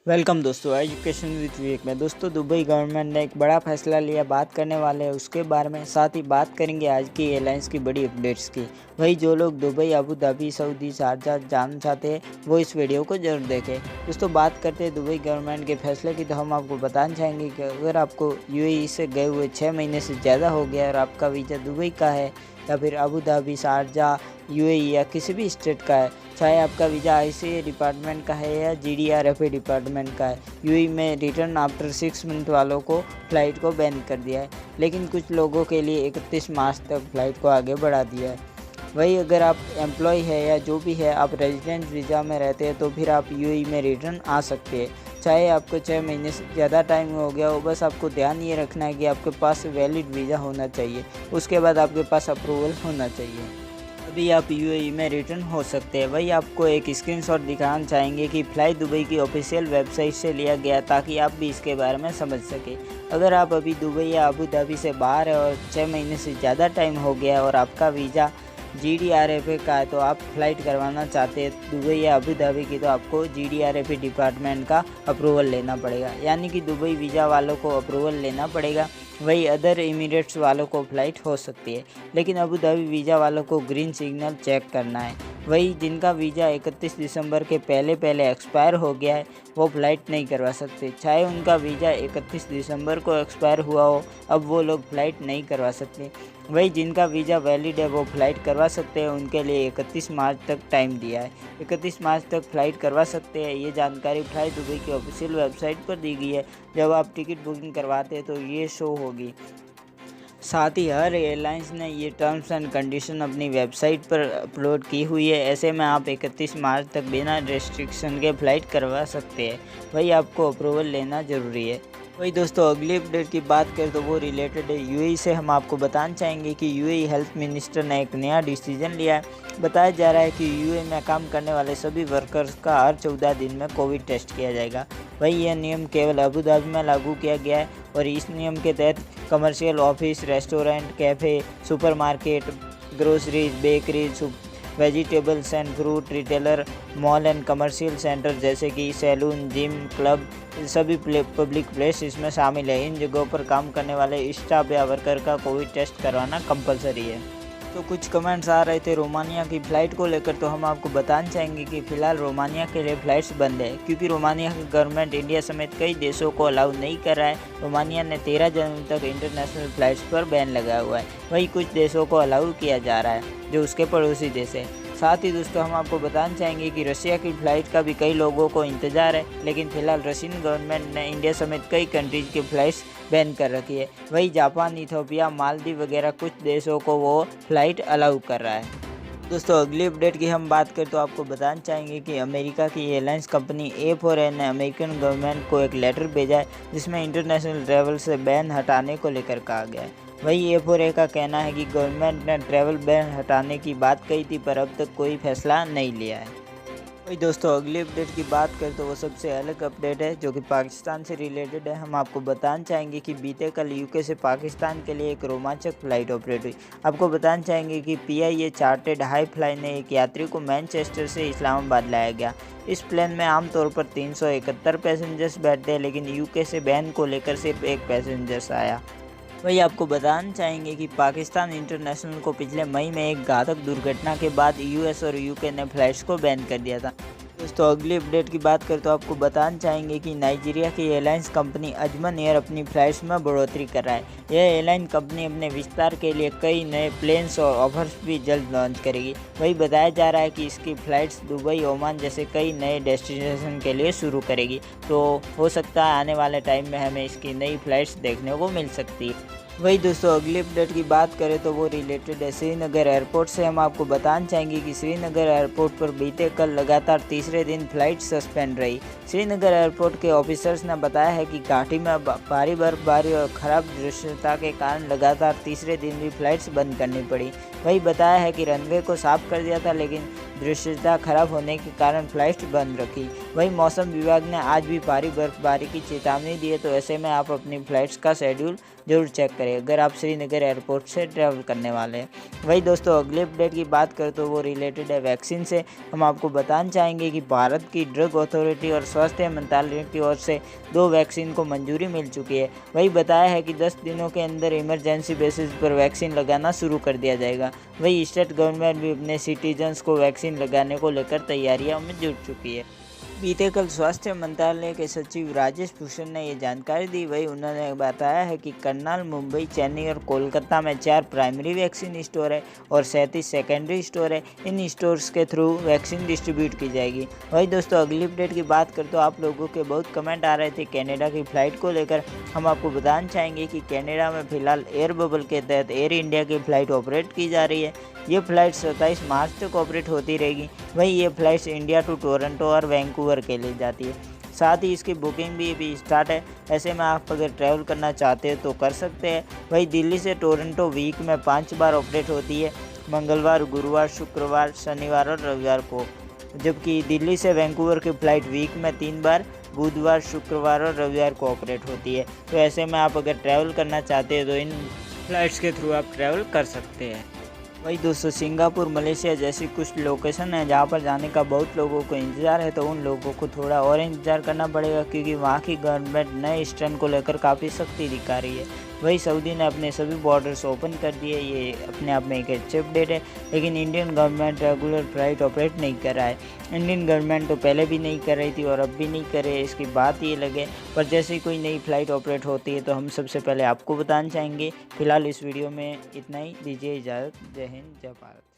Welcome दोस्तों, education with विवेक में। दोस्तों, दुबई गवर्नमेंट ने एक बड़ा फैसला लिया, बात करने वाले हैं उसके बारे में। साथ ही बात करेंगे आज की एयरलाइंस की बड़ी अपडेट्स की। वही जो लोग Dubai, Abu Dhabi, Saudi, Sharjah जाना चाहते हैं वो इस वीडियो को जरूर देखें। दोस्तों, बात करते हैं दुबई गवर्नमेंट के फैसले की, तो हम आपको बताना चाहेंगे कि अगर आपको यूएई से गए हुए 6 महीने से ज़्यादा हो गया और आपका वीज़ा दुबई का है या फिर अबू धाबी, शारजाह, यूएई या किसी भी स्टेट का है, चाहे आपका वीज़ा आईसीए डिपार्टमेंट का है या जीडीआरएफए डिपार्टमेंट का है, यूएई में रिटर्न आफ्टर 6 मंथ वालों को फ़्लाइट को बैन कर दिया है। लेकिन कुछ लोगों के लिए 31 मार्च तक फ़्लाइट को आगे बढ़ा दिया है। वही अगर आप एम्प्लॉय है या जो भी है, आप रेजिडेंट वीज़ा में रहते हैं तो फिर आप यूएई में रिटर्न आ सकते हैं। चाहे आपको 6 महीने से ज़्यादा टाइम हो गया हो, बस आपको ध्यान ये रखना है कि आपके पास वैलिड वीज़ा होना चाहिए, उसके बाद आपके पास अप्रूवल होना चाहिए, अभी आप यूएई में रिटर्न हो सकते हैं। वही आपको एक स्क्रीनशॉट दिखाना चाहेंगे कि फ्लाई दुबई की ऑफिशियल वेबसाइट से लिया गया, ताकि आप भी इसके बारे में समझ सकें। अगर आप अभी दुबई या अबू धाबी से बाहर है और 6 महीने से ज़्यादा टाइम हो गया और आपका वीज़ा जीडीआरएफए का है, तो आप फ़्लाइट करवाना चाहते हैं दुबई या अबू धाबी की, तो आपको जीडीआरएफए डिपार्टमेंट का अप्रूवल लेना पड़ेगा, यानी कि दुबई वीज़ा वालों को अप्रूवल लेना पड़ेगा। वही अदर इमिरेट्स वालों को फ़्लाइट हो सकती है, लेकिन अबू धाबी वीज़ा वालों को ग्रीन सिग्नल चेक करना है। वही जिनका वीज़ा 31 दिसंबर के पहले एक्सपायर हो गया है वो फ़्लाइट नहीं करवा सकते। चाहे उनका वीज़ा 31 दिसंबर को एक्सपायर हुआ हो, अब वो लोग फ़्लाइट नहीं करवा सकते। वही जिनका वीज़ा वैलिड है वो फ़्लाइट करवा सकते हैं, उनके लिए 31 मार्च तक टाइम दिया है। 31 मार्च तक फ़्लाइट करवा सकते हैं। ये जानकारी फ्लाई दुबई की ऑफिशियल वेबसाइट पर दी गई है। जब आप टिकट बुकिंग करवाते हैं तो ये शो होगी। साथ ही हर एयरलाइंस ने ये टर्म्स एंड कंडीशन अपनी वेबसाइट पर अपलोड की हुई है। ऐसे में आप 31 मार्च तक बिना रेस्ट्रिक्शन के फ़्लाइट करवा सकते हैं। वही आपको अप्रूवल लेना ज़रूरी है। वही दोस्तों, अगली अपडेट की बात करें तो वो रिलेटेड है यूएई से। हम आपको बताना चाहेंगे कि यूएई हेल्थ मिनिस्टर ने एक नया डिसीजन लिया है। बताया जा रहा है कि यूएई में काम करने वाले सभी वर्कर्स का हर 14 दिन में कोविड टेस्ट किया जाएगा। वही यह नियम केवल अबू धाबी में लागू किया गया है और इस नियम के तहत commercial office, restaurant, cafe, supermarket, groceries, bakeries, vegetables and fruit retailer, mall and commercial centre जैसे कि सैलून, जिम, क्लब, सभी पब्लिक प्लेस इसमें शामिल है। इन जगहों पर काम करने वाले स्टाफ या वर्कर का कोविड टेस्ट करवाना कंपलसरी है। तो कुछ कमेंट्स आ रहे थे रोमानिया की फ़्लाइट को लेकर, तो हम आपको बताना चाहेंगे कि फ़िलहाल रोमानिया के लिए फ़्लाइट्स बंद है, क्योंकि रोमानिया की गवर्नमेंट इंडिया समेत कई देशों को अलाउ नहीं कर रहा है। रोमानिया ने 13 जनवरी तक इंटरनेशनल फ़्लाइट्स पर बैन लगाया हुआ है। वहीं कुछ देशों को अलाउ किया जा रहा है जो उसके पड़ोसी देश है। साथ ही दोस्तों, हम आपको बताना चाहेंगे कि रशिया की फ़्लाइट का भी कई लोगों को इंतज़ार है, लेकिन फ़िलहाल रशियन गवर्नमेंट ने इंडिया समेत कई कंट्रीज़ की फ़्लाइट्स बैन कर रखी है। वही जापान, इथियोपिया, मालदीव वगैरह कुछ देशों को वो फ़्लाइट अलाउ कर रहा है। दोस्तों, अगली अपडेट की हम बात करें तो आपको बताना चाहेंगे कि अमेरिका की एयरलाइंस कंपनी A4A ने अमेरिकन गवर्नमेंट को एक लेटर भेजा है, जिसमें इंटरनेशनल ट्रैवल से बैन हटाने को लेकर कहा गया है। वही A4A का कहना है कि गवर्नमेंट ने ट्रैवल बैन हटाने की बात कही थी, पर अब तक कोई फैसला नहीं लिया है। वही दोस्तों, अगली अपडेट की बात करें तो वो सबसे अलग अपडेट है जो कि पाकिस्तान से रिलेटेड है। हम आपको बताना चाहेंगे कि बीते कल यूके से पाकिस्तान के लिए एक रोमांचक फ़्लाइट ऑपरेट हुई। आपको बताना चाहेंगे कि PIA चार्टेड हाई फ्लाई ने एक यात्री को मैनचेस्टर से इस्लामाबाद लाया गया। इस प्लेन में आमतौर पर 371 पैसेंजर्स बैठते हैं, लेकिन यूके से बैन को लेकर सिर्फ एक पैसेंजर्स आया। वही आपको बताना चाहेंगे कि पाकिस्तान इंटरनेशनल को पिछले मई में एक घातक दुर्घटना के बाद यूएस और यूके ने फ़्लाइट्स को बैन कर दिया था। दोस्तों, अगली अपडेट की बात करें तो आपको बताना चाहेंगे कि नाइजीरिया की एयरलाइंस कंपनी अजमन एयर अपनी फ़्लाइट्स में बढ़ोतरी कर रहा है। यह एयरलाइन कंपनी अपने विस्तार के लिए कई नए प्लेन्स और ऑफर्स भी जल्द लॉन्च करेगी। वही बताया जा रहा है कि इसकी फ़्लाइट्स दुबई, ओमान जैसे कई नए डेस्टिनेशन के लिए शुरू करेगी, तो हो सकता है आने वाले टाइम में हमें इसकी नई फ़्लाइट्स देखने को मिल सकती है। वही दोस्तों, अगली अपडेट की बात करें तो वो रिलेटेड है श्रीनगर एयरपोर्ट से। हम आपको बताना चाहेंगे कि श्रीनगर एयरपोर्ट पर बीते कल लगातार तीसरे दिन फ़्लाइट सस्पेंड रही। श्रीनगर एयरपोर्ट के ऑफिसर्स ने बताया है कि घाटी में भारी बर्फबारी और ख़राब दृश्यता के कारण लगातार तीसरे दिन भी फ़्लाइट्स बंद करनी पड़ी। वही बताया है कि रनवे को साफ़ कर दिया था, लेकिन दृश्यता खराब होने के कारण फ़्लाइट बंद रखी। वहीं मौसम विभाग ने आज भी भारी बर्फबारी की चेतावनी दी है, तो ऐसे में आप अपनी फ़्लाइट्स का शेड्यूल जरूर चेक करें अगर आप श्रीनगर एयरपोर्ट से ट्रैवल करने वाले हैं। वही दोस्तों अगले अपडेट की बात करें तो वो रिलेटेड है वैक्सीन से। हम आपको बताना चाहेंगे कि भारत की ड्रग अथॉरिटी और स्वास्थ्य मंत्रालय की ओर से 2 वैक्सीन को मंजूरी मिल चुकी है। वही बताया है कि 10 दिनों के अंदर इमरजेंसी बेसिस पर वैक्सीन लगाना शुरू कर दिया जाएगा। वही स्टेट गवर्नमेंट भी अपने सिटीजन्स को वैक्सीन लगाने को लेकर तैयारियों में जुट चुकी है। बीते कल स्वास्थ्य मंत्रालय के सचिव राजेश भूषण ने ये जानकारी दी। वही उन्होंने बताया है कि करनाल, मुंबई, चेन्नई और कोलकाता में 4 प्राइमरी वैक्सीन स्टोर है और 37 सेकेंडरी स्टोर है। इन स्टोर्स के थ्रू वैक्सीन डिस्ट्रीब्यूट की जाएगी। वही दोस्तों अगली अपडेट की बात करें तो आप लोगों के बहुत कमेंट आ रहे थे कनाडा की फ़्लाइट को लेकर। हम आपको बताना चाहेंगे कि कनाडा में फ़िलहाल एयर बबल के तहत एयर इंडिया की फ़्लाइट ऑपरेट की जा रही है। ये फ़्लाइट 27 मार्च तक ऑपरेट होती रहेगी। वहीं ये फ़्लाइट्स इंडिया टू टोरंटो और वैंकूवर के लिए जाती है। साथ ही इसकी बुकिंग भी स्टार्ट है। ऐसे में आप अगर ट्रैवल करना चाहते हैं तो कर सकते हैं। वहीं दिल्ली से टोरंटो वीक में 5 बार ऑपरेट होती है, मंगलवार, गुरुवार, शुक्रवार, शनिवार और रविवार को। जबकि दिल्ली से वैंकूवर की फ़्लाइट वीक में 3 बार, बुधवार, शुक्रवार और रविवार को ऑपरेट होती है। तो ऐसे में आप अगर ट्रैवल करना चाहते हैं तो इन फ़्लाइट्स के थ्रू आप ट्रैवल कर सकते हैं। वही दोस्तों सिंगापुर, मलेशिया जैसी कुछ लोकेशन है जहाँ पर जाने का बहुत लोगों को इंतज़ार है, तो उन लोगों को थोड़ा और इंतज़ार करना पड़ेगा क्योंकि वहाँ की गवर्नमेंट नए स्ट्रेन को लेकर काफ़ी सख्ती दिखा रही है। वही सऊदी ने अपने सभी बॉर्डर्स ओपन कर दिए। ये अपने आप में एक अच्छी अपडेट है, लेकिन Indian government regular flight operate नहीं कर रहा है। इंडियन गवर्नमेंट तो पहले भी नहीं कर रही थी और अब भी नहीं कर रही है, इसकी बात ये लगे। पर जैसे ही कोई नई फ़्लाइट ऑपरेट होती है तो हम सबसे पहले आपको बताना चाहेंगे। फिलहाल इस वीडियो में इतना ही, दीजिए इजाज़त। जय हिंद, जय भारत।